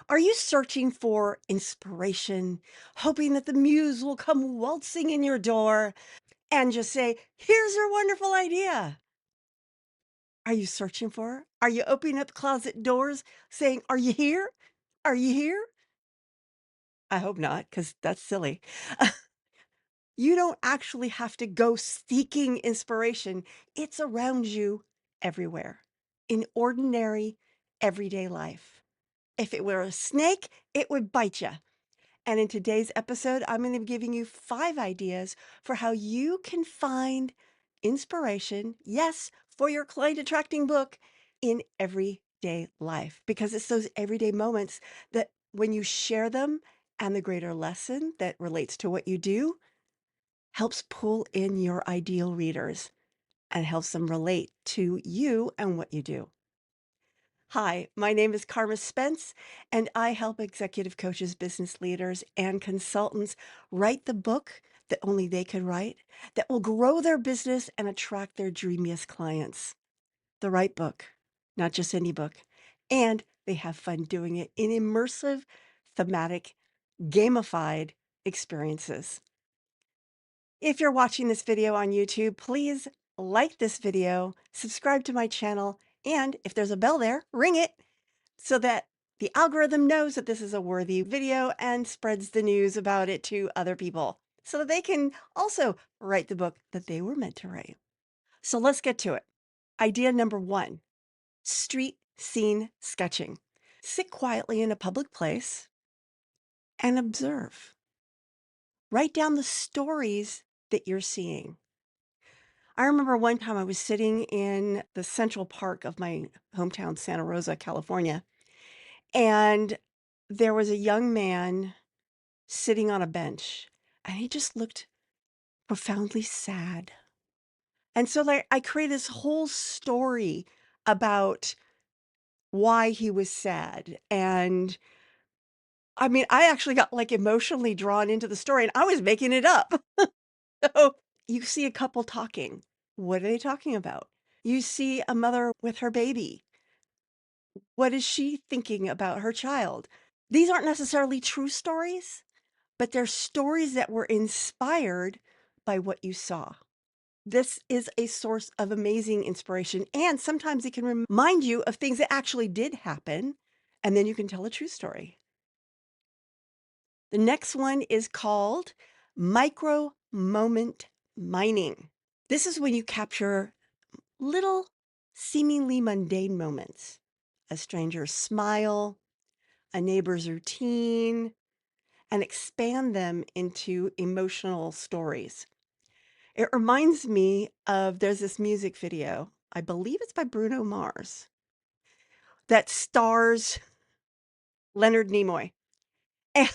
Are you searching for inspiration, hoping that the muse will come waltzing in your door and just say, "Here's your wonderful idea"? Are you searching for her? Are you opening up closet doors saying, "Are you here? Are you here?" I hope not, because that's silly. You don't actually have to go seeking inspiration. It's around you everywhere in ordinary, everyday life. If it were a snake, it would bite you. And in today's episode, I'm going to be giving you 5 ideas for how you can find inspiration, yes, for your client attracting book in everyday life. Because it's those everyday moments that when you share them and the greater lesson that relates to what you do helps pull in your ideal readers and helps them relate to you and what you do. Hi, my name is Carma Spence, and I help executive coaches, business leaders, and consultants write the book that only they could write that will grow their business and attract their dreamiest clients. The right book, not just any book. And they have fun doing it in immersive, thematic, gamified experiences. If you're watching this video on YouTube, please like this video, subscribe to my channel, and if there's a bell there, ring it so that the algorithm knows that this is a worthy video and spreads the news about it to other people so that they can also write the book that they were meant to write. So let's get to it. Idea number 1, street scene sketching. Sit quietly in a public place and observe. Write down the stories that you're seeing. I remember one time I was sitting in the central park of my hometown, Santa Rosa, California, and there was a young man sitting on a bench, and he just looked profoundly sad. And so, like, I created this whole story about why he was sad. And I mean, I actually got like emotionally drawn into the story, and I was making it up. So you see a couple talking. What are they talking about? You see a mother with her baby. What is she thinking about her child? These aren't necessarily true stories, but they're stories that were inspired by what you saw. This is a source of amazing inspiration, and sometimes it can remind you of things that actually did happen, and then you can tell a true story. The next one is called micro moment mining. This is when you capture little, seemingly mundane moments, a stranger's smile, a neighbor's routine, and expand them into emotional stories. It reminds me of there's this music video, I believe it's by Bruno Mars, that stars Leonard Nimoy. And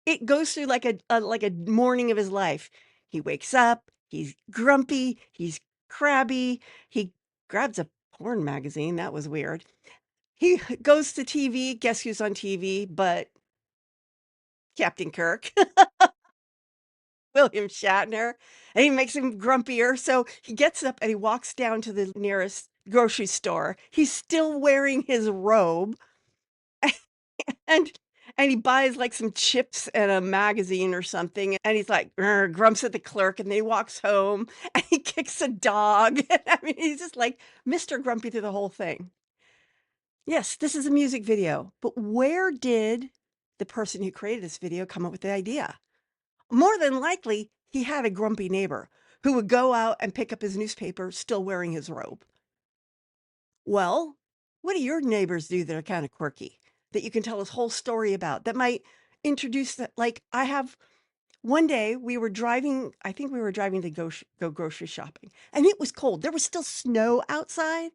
it goes through like a morning of his life. He wakes up, he's grumpy, he's crabby, he grabs a porn magazine, that was weird. He goes to TV, guess who's on TV but Captain Kirk. William Shatner, and he makes him grumpier, so he gets up and he walks down to the nearest grocery store. He's still wearing his robe, and and he buys, like, some chips and a magazine or something, and he's like, "Grr," grumps at the clerk, and then he walks home, and he kicks a dog. I mean, he's just like Mr. Grumpy through the whole thing. Yes, this is a music video, but where did the person who created this video come up with the idea? More than likely, he had a grumpy neighbor who would go out and pick up his newspaper still wearing his robe. Well, what do your neighbors do that are kind of quirky that you can tell this whole story about that might introduce that? Like, I have one day we were driving, I think we were driving to go grocery shopping, and it was cold. There was still snow outside,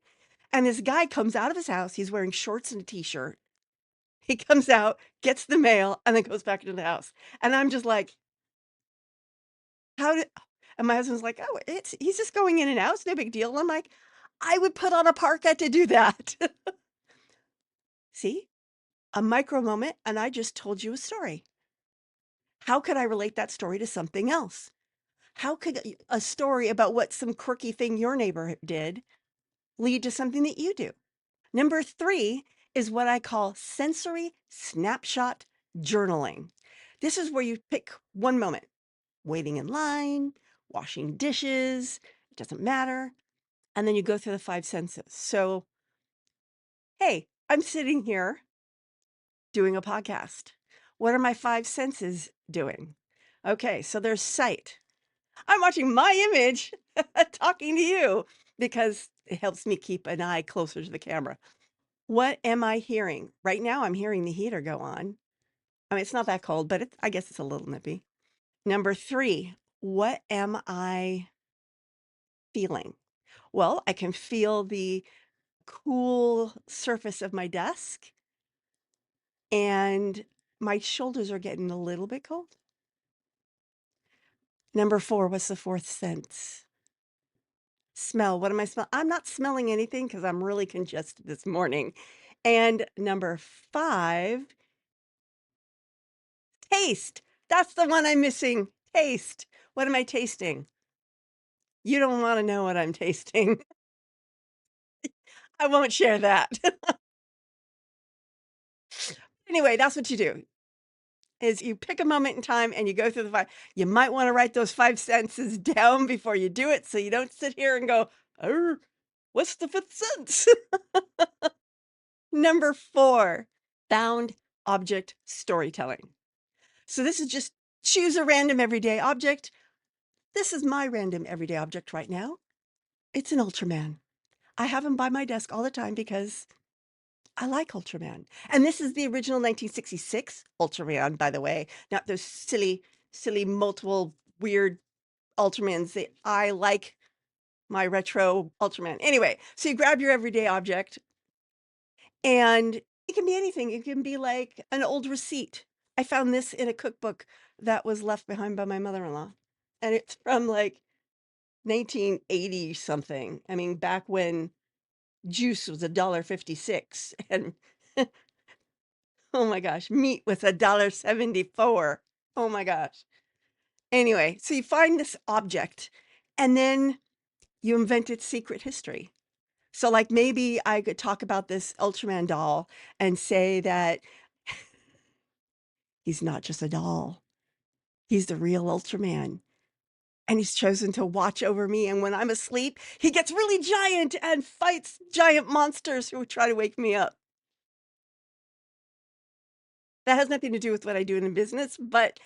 and this guy comes out of his house. He's wearing shorts and a t-shirt. He comes out, gets the mail, and then goes back into the house. And I'm just like, how did and my husband's like, "Oh, it's he's just going in and out, it's no big deal." And I'm like, "I would put on a parka to do that." See? A micro moment, and I just told you a story. How could I relate that story to something else? How could a story about what some quirky thing your neighbor did lead to something that you do? Number 3 is what I call sensory snapshot journaling. This is where you pick one moment, waiting in line, washing dishes, it doesn't matter. And then you go through the five senses. So, hey, I'm sitting here doing a podcast. What are my five senses doing? Okay, so there's sight. I'm watching my image talking to you because it helps me keep an eye closer to the camera. What am I hearing? Right now, I'm hearing the heater go on. I mean, it's not that cold, but I guess it's a little nippy. Number three, what am I feeling? Well, I can feel the cool surface of my desk, and my shoulders are getting a little bit cold. Number four, what's the fourth sense? Smell. What am I smell? I'm not smelling anything because I'm really congested this morning. And number five, taste. That's the one I'm missing. Taste. What am I tasting? You don't want to know what I'm tasting. I won't share that. Anyway, that's what you do. Is you pick a moment in time and you go through the five. You might want to write those five senses down before you do it so you don't sit here and go, oh, what's the fifth sense? Number four, found object storytelling. So this is just choose a random everyday object. This is my random everyday object right now. It's an Ultraman. I have him by my desk all the time because I like Ultraman. And this is the original 1966 Ultraman, by the way, not those silly multiple weird Ultramans. I like my retro Ultraman. Anyway, so you grab your everyday object and it can be anything. It can be like an old receipt. I found this in a cookbook that was left behind by my mother-in-law. And it's from like 1980 something. I mean, back when juice was $1.56 and oh my gosh, meat was $1.74. Oh my gosh. Anyway, so you find this object and then you invent its secret history. So like maybe I could talk about this Ultraman doll and say that he's not just a doll. He's the real Ultraman. And he's chosen to watch over me. And when I'm asleep, he gets really giant and fights giant monsters who try to wake me up. That has nothing to do with what I do in the business, but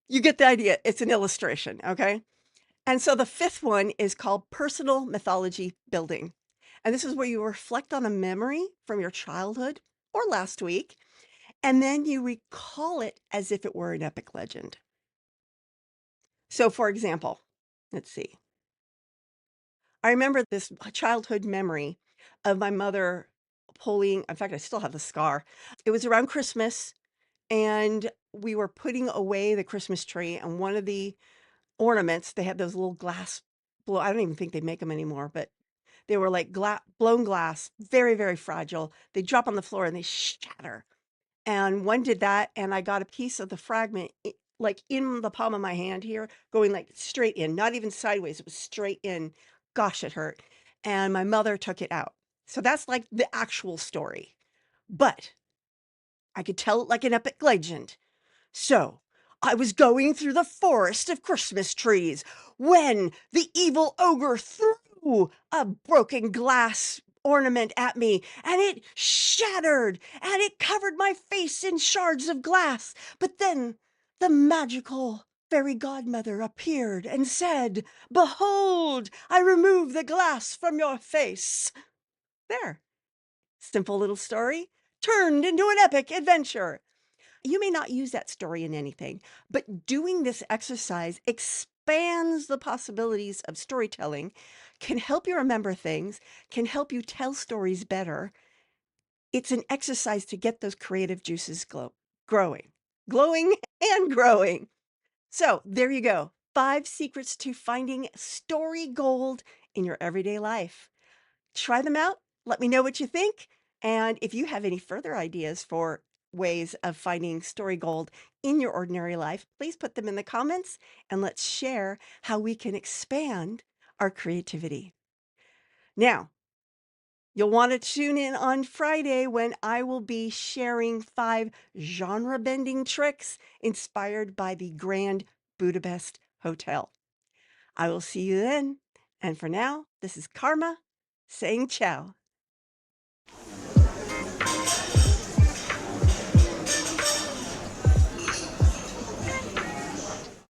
you get the idea. It's an illustration, okay? And so the fifth one is called personal mythology building. And this is where you reflect on a memory from your childhood or last week, and then you recall it as if it were an epic legend. So, for example, let's see. I remember this childhood memory of my mother pulling, in fact, I still have the scar. It was around Christmas, and we were putting away the Christmas tree, and one of the ornaments, they had those little glass blow I don't even think they make them anymore, but they were like blown glass, very, very fragile. They drop on the floor and they shatter. And one did that, and I got a piece of the fragment like in the palm of my hand here, going like straight in, not even sideways. It was straight in. Gosh, it hurt. And my mother took it out. So that's like the actual story. But I could tell it like an epic legend. So, I was going through the forest of Christmas trees when the evil ogre threw a broken glass ornament at me and it shattered and it covered my face in shards of glass. But then the magical fairy godmother appeared and said, "Behold, I remove the glass from your face." There. Simple little story turned into an epic adventure. You may not use that story in anything, but doing this exercise expands the possibilities of storytelling, can help you remember things, can help you tell stories better. It's an exercise to get those creative juices glowing and growing. So there you go. 5 secrets to finding story gold in your everyday life. Try them out. Let me know what you think. And if you have any further ideas for ways of finding story gold in your ordinary life, please put them in the comments and let's share how we can expand our creativity. Now, You'll want to tune in on Friday when I will be sharing 5 genre bending tricks inspired by the Grand Budapest Hotel. I will see you then. And for now, this is Karma saying ciao.